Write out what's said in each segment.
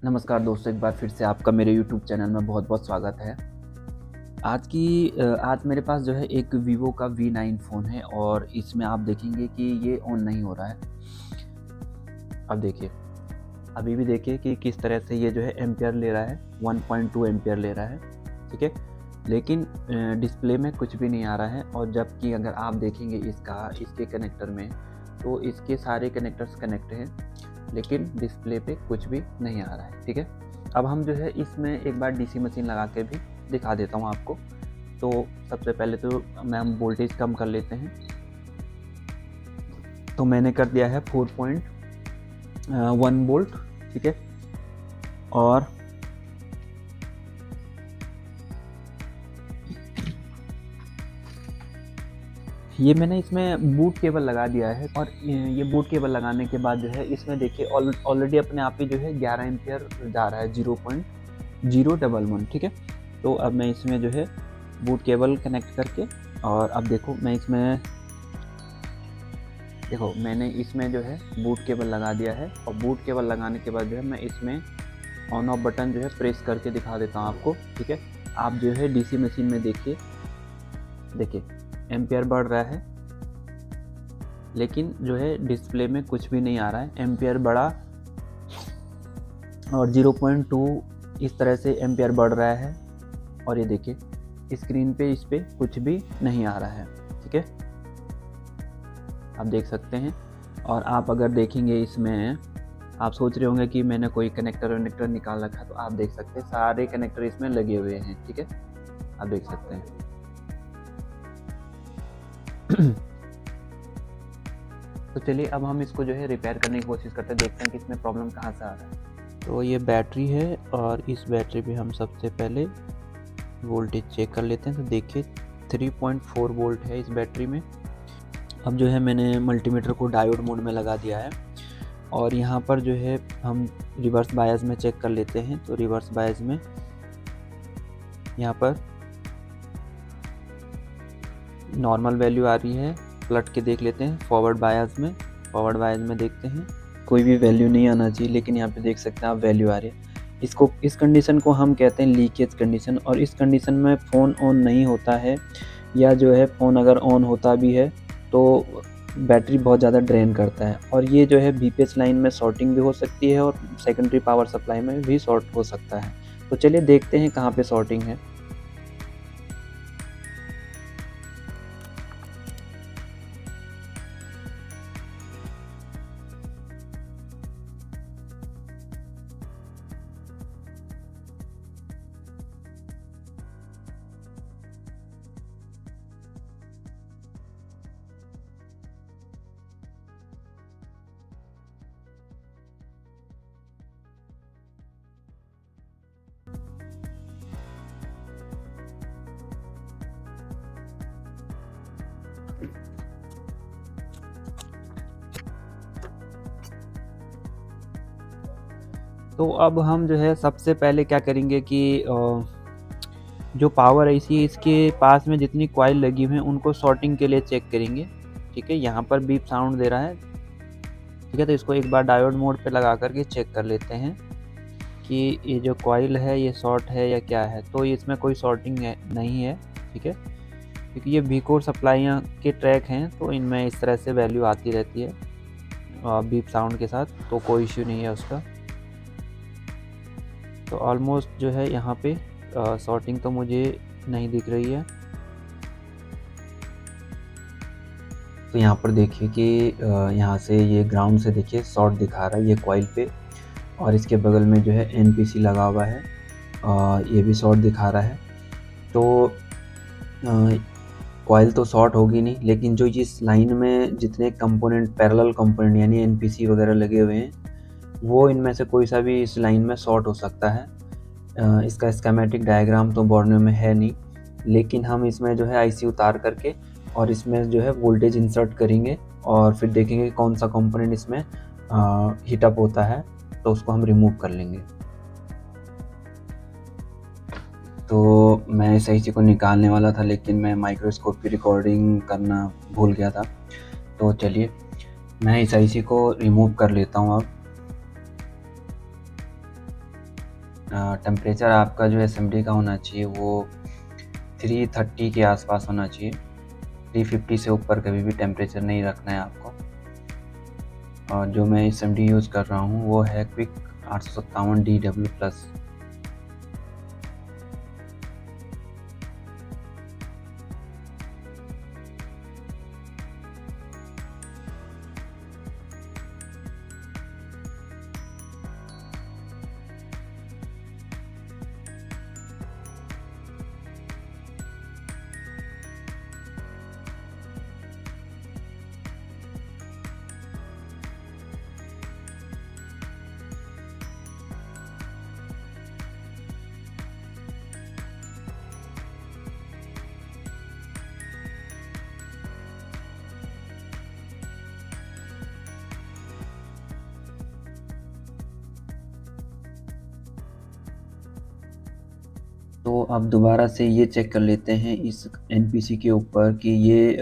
नमस्कार दोस्तों, एक बार फिर से आपका मेरे YouTube चैनल में बहुत बहुत स्वागत है। आज मेरे पास जो है एक वीवो का V9 फ़ोन है और इसमें आप देखेंगे कि ये ऑन नहीं हो रहा है। अब देखिए, अभी भी देखिए कि किस तरह से ये जो है एम्पियर ले रहा है, 1.2 एम्पियर ले रहा है, ठीक है। लेकिन डिस्प्ले में कुछ भी नहीं आ रहा है और जबकि अगर आप देखेंगे इसके कनेक्टर में, तो इसके सारे कनेक्टर्स कनेक्ट हैं, लेकिन डिस्प्ले पे कुछ भी नहीं आ रहा है, ठीक है। अब हम जो है इसमें एक बार डीसी मशीन लगा के भी दिखा देता हूँ आपको। तो सबसे पहले तो हम वोल्टेज कम कर लेते हैं। तो मैंने कर दिया है 4.1 वोल्ट, ठीक है। और ये मैंने इसमें बूट केबल लगा दिया है और ये बूट केबल लगाने के बाद जो है इसमें देखिए ऑलरेडी अपने आप ही जो है 11 एम्पियर जा रहा है, 0.011, ठीक है। तो अब मैं इसमें जो है बूट केबल कनेक्ट करके, और अब देखो मैंने इसमें जो है बूट केबल लगा दिया है। और बूट केबल लगाने के बाद जो है मैं इसमें ऑन ऑफ बटन जो है प्रेस करके दिखा देता हूँ आपको, ठीक है। आप जो है डीसी मशीन में देखिए एम्पियर बढ़ रहा है, लेकिन जो है डिस्प्ले में कुछ भी नहीं आ रहा है। एम्पियर बढ़ा और 0.2 इस तरह से एम्पियर बढ़ रहा है और ये देखिए स्क्रीन पे इस पे कुछ भी नहीं आ रहा है, ठीक है। आप देख सकते हैं। और आप अगर देखेंगे इसमें, आप सोच रहे होंगे कि मैंने कोई कनेक्टर निकाल रखा, तो आप देख सकते हैं सारे कनेक्टर इसमें लगे हुए हैं, ठीक है। आप देख सकते हैं। तो चलिए अब हम इसको जो है रिपेयर करने की कोशिश करते हैं, देखते हैं कि इसमें प्रॉब्लम कहाँ से आ रहा है। तो ये बैटरी है और इस बैटरी पे हम सबसे पहले वोल्टेज चेक कर लेते हैं। तो देखिए 3.4 वोल्ट है इस बैटरी में। अब जो है मैंने मल्टीमीटर को डायोड मोड में लगा दिया है और यहाँ पर जो है हम रिवर्स बायस में चेक कर लेते हैं। तो रिवर्स बायस में यहाँ पर नॉर्मल वैल्यू आ रही है, पलट के देख लेते हैं। फॉरवर्ड बायस में देखते हैं, कोई भी वैल्यू नहीं आना चाहिए, लेकिन यहाँ पे देख सकते हैं आप वैल्यू आ रही है। इस कंडीशन को हम कहते हैं लीकेज कंडीशन। और इस कंडीशन में फ़ोन ऑन नहीं होता है, या जो है फ़ोन अगर ऑन होता भी है तो बैटरी बहुत ज़्यादा ड्रेन करता है। और ये जो है बीपीएस लाइन में शॉर्टिंग भी हो सकती है और सेकेंडरी पावर सप्लाई में भी शॉर्ट हो सकता है। तो चलिए देखते हैं कहाँ पे शॉर्टिंग है। तो अब हम जो है सबसे पहले क्या करेंगे कि जो पावर IC है इसके पास में जितनी कॉइल लगी हुई हैं उनको शॉर्टिंग के लिए चेक करेंगे, ठीक है। यहाँ पर बीप साउंड दे रहा है, ठीक है। तो इसको एक बार डायोड मोड पे लगा करके चेक कर लेते हैं कि ये जो कॉइल है ये शॉर्ट है या क्या है। तो इसमें कोई शॉर्टिंग नहीं है, ठीक है, क्योंकि ये V-कोर सप्लाइयाँ के ट्रैक हैं, तो इनमें इस तरह से वैल्यू आती रहती है बीप साउंड के साथ, तो कोई इश्यू नहीं है उसका। तो ऑलमोस्ट जो है यहाँ पे शॉर्टिंग तो मुझे नहीं दिख रही है। तो यहाँ पर देखिए कि यहाँ से ये ग्राउंड से देखिए शॉर्ट दिखा रहा है ये कॉइल पे, और इसके बगल में जो है NPC लगा हुआ है, ये भी शॉर्ट दिखा रहा है। तो कॉइल तो शॉर्ट होगी नहीं, लेकिन जो इस लाइन में जितने कंपोनेंट, पैरेलल कंपोनेंट यानी NPC वगैरह लगे हुए हैं, वो इनमें से कोई सा भी इस लाइन में शॉर्ट हो सकता है। इसका स्कीमेटिक डायग्राम तो बोर्ड में है नहीं, लेकिन हम इसमें जो है IC उतार करके और इसमें जो है वोल्टेज इंसर्ट करेंगे और फिर देखेंगे कौन सा कंपोनेंट इसमें हीटअप होता है, तो उसको हम रिमूव कर लेंगे। तो मैं इस IC को निकालने वाला था, लेकिन मैं माइक्रोस्कोप की रिकॉर्डिंग करना भूल गया था। तो चलिए मैं इस IC को रिमूव कर लेता हूँ अब। टेम्परेचर आपका जो एसएमडी का होना चाहिए वो 330 के आसपास होना चाहिए। 350 से ऊपर कभी भी टेम्परेचर नहीं रखना है आपको। और जो मैं एसएमडी यूज़ कर रहा हूँ वो है क्विक 857 DW+। तो अब दोबारा से ये चेक कर लेते हैं इस एनपीसी के ऊपर कि ये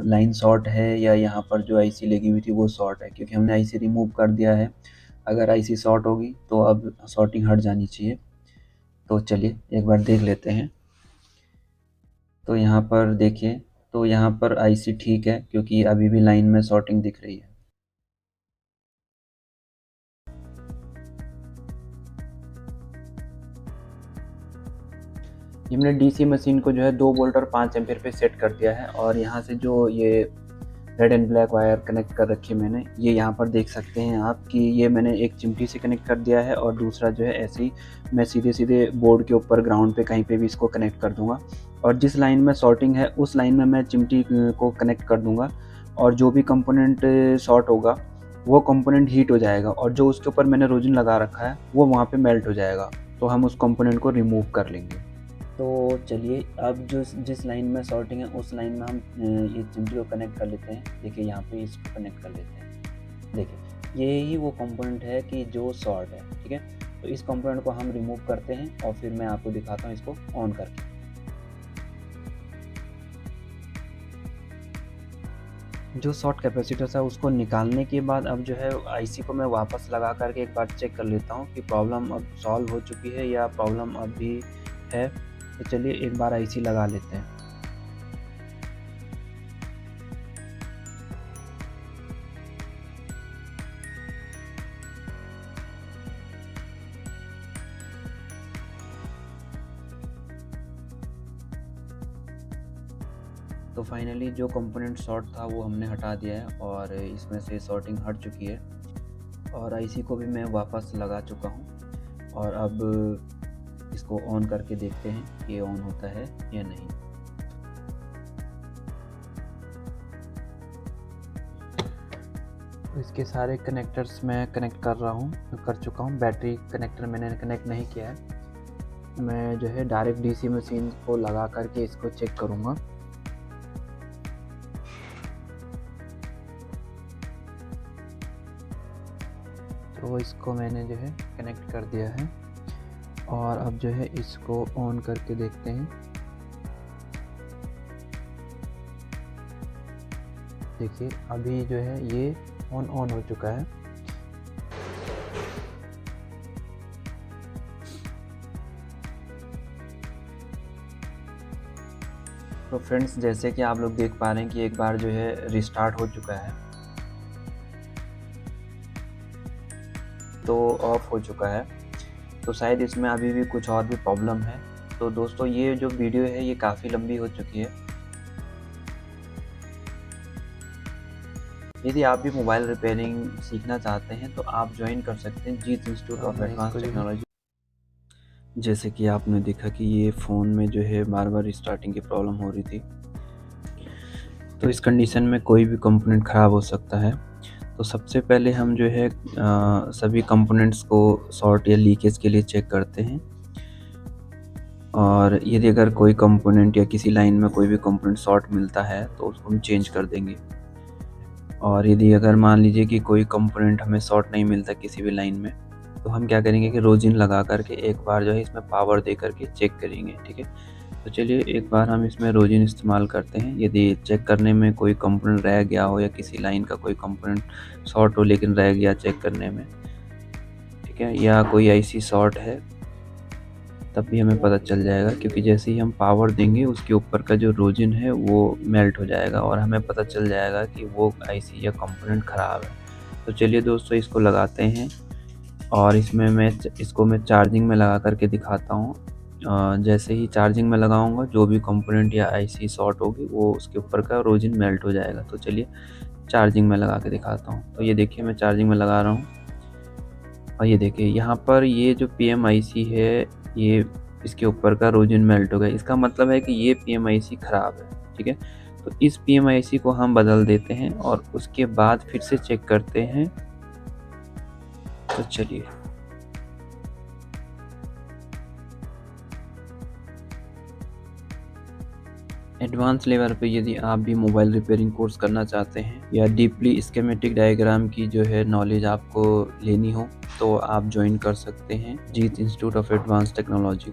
लाइन शॉर्ट है या यहाँ पर जो आईसी लगी हुई थी वो शॉर्ट है, क्योंकि हमने आईसी रिमूव कर दिया है। अगर आईसी शॉर्ट होगी तो अब शॉर्टिंग हट जानी चाहिए। तो चलिए एक बार देख लेते हैं। तो यहाँ पर देखिए, तो यहाँ पर आईसी ठीक है क्योंकि अभी भी लाइन में शॉर्टिंग दिख रही है। ये मैंने डीसी मशीन को जो है 2 वोल्ट और 5 एम्पीयर पे सेट कर दिया है। और यहाँ से जो ये red and black wire connect कर रखी है मैंने, ये यहाँ पर देख सकते हैं आप कि ये मैंने एक चिमटी से कनेक्ट कर दिया है और दूसरा जो है ऐसे ही मैं सीधे सीधे बोर्ड के ऊपर ग्राउंड पे कहीं पे भी इसको कनेक्ट कर दूंगा। और जिस लाइन में शॉर्टिंग है उस लाइन में मैं चिमटी को कनेक्ट कर दूंगा और जो भी कंपोनेंट शॉर्ट होगा वो कंपोनेंट हीट हो जाएगा और जो उसके ऊपर मैंने रोजिन लगा रखा है वो वहाँ पर मेल्ट हो जाएगा। तो हम उस कंपोनेंट को रिमूव कर लेंगे। तो चलिए अब जो जिस लाइन में शॉर्टिंग है उस लाइन में हम ये चिमटी को कनेक्ट कर लेते हैं। देखिए यहाँ पे इसको कनेक्ट कर लेते हैं। देखिए ये ही वो कंपोनेंट है कि जो शॉर्ट है, ठीक है। तो इस कंपोनेंट को हम रिमूव करते हैं और फिर मैं आपको दिखाता हूँ इसको ऑन करके। जो शॉर्ट कैपेसिटर था उसको निकालने के बाद अब जो है आईसी को मैं वापस लगा करके एक बार चेक कर लेता हूँ कि प्रॉब्लम अब सॉल्व हो चुकी है या प्रॉब्लम अब भी है। तो चलिए एक बार आईसी लगा लेते हैं। तो फाइनली जो कंपोनेंट शॉर्ट था वो हमने हटा दिया है और इसमें से शॉर्टिंग हट चुकी है और आईसी को भी मैं वापस लगा चुका हूँ। और अब इसको ऑन करके देखते हैं कि ये ऑन होता है या नहीं। इसके सारे कनेक्टर्स मैं कनेक्ट कर चुका हूँ। बैटरी कनेक्टर मैंने कनेक्ट नहीं किया है। मैं जो है डायरेक्ट डीसी मशीन को लगा करके इसको चेक करूँगा। तो इसको मैंने जो है कनेक्ट कर दिया है और अब जो है इसको ऑन करके देखते हैं। देखिए अभी जो है ये ऑन हो चुका है। तो फ्रेंड्स जैसे कि आप लोग देख पा रहे हैं कि एक बार जो है रिस्टार्ट हो चुका है, तो ऑफ हो चुका है। तो शायद इसमें अभी भी कुछ और भी प्रॉब्लम है। तो दोस्तों ये जो वीडियो है ये काफ़ी लंबी हो चुकी है। यदि आप भी मोबाइल रिपेयरिंग सीखना चाहते हैं तो आप ज्वाइन कर सकते हैं जीत इंस्टीट्यूट ऑफ एडवांस टेक्नोलॉजी। जैसे कि आपने देखा कि ये फ़ोन में जो है बार बार स्टार्टिंग की प्रॉब्लम हो रही थी। तो इस कंडीशन में कोई भी कंपोनेंट ख़राब हो सकता है। तो सबसे पहले हम जो है सभी कंपोनेंट्स को शॉर्ट या लीकेज के लिए चेक करते हैं। और यदि अगर कोई कंपोनेंट या किसी लाइन में कोई भी कंपोनेंट शॉर्ट मिलता है तो उसको हम चेंज कर देंगे। और यदि अगर मान लीजिए कि कोई कंपोनेंट हमें शॉर्ट नहीं मिलता किसी भी लाइन में, तो हम क्या करेंगे कि रोजिन लगा करके एक बार जो है इसमें पावर दे करके चेक करेंगे, ठीक है। तो चलिए एक बार हम इसमें रोजिन इस्तेमाल करते हैं। यदि चेक करने में कोई कंपोनेंट रह गया हो या किसी लाइन का कोई कंपोनेंट शॉर्ट हो लेकिन रह गया चेक करने में, ठीक है, या कोई आईसी शॉर्ट है तब भी हमें पता चल जाएगा, क्योंकि जैसे ही हम पावर देंगे उसके ऊपर का जो रोजिन है वो मेल्ट हो जाएगा और हमें पता चल जाएगा कि वो आईसी या कंपोनेंट ख़राब है। तो चलिए दोस्तों इसको लगाते हैं और इसको मैं चार्जिंग में लगा करके दिखाता हूँ। जैसे ही चार्जिंग में लगाऊंगा जो भी कंपोनेंट या आईसी शॉर्ट होगी वो उसके ऊपर का रोजिन मेल्ट हो जाएगा। तो चलिए चार्जिंग में लगा के दिखाता हूँ। तो ये देखिए मैं चार्जिंग में लगा रहा हूँ और ये देखिए यहाँ पर ये जो PMIC है ये इसके ऊपर का रोजिन मेल्ट हो गया। इसका मतलब है कि ये PMIC ख़राब है, ठीक है। तो इस PMIC को हम बदल देते हैं और उसके बाद फिर से चेक करते हैं। तो चलिए एडवांस लेवल पे यदि आप भी मोबाइल रिपेयरिंग कोर्स करना चाहते हैं या डीपली स्कीमेटिक डायग्राम की जो है नॉलेज आपको लेनी हो तो आप ज्वाइन कर सकते हैं जीत इंस्टीट्यूट ऑफ एडवांस टेक्नोलॉजी।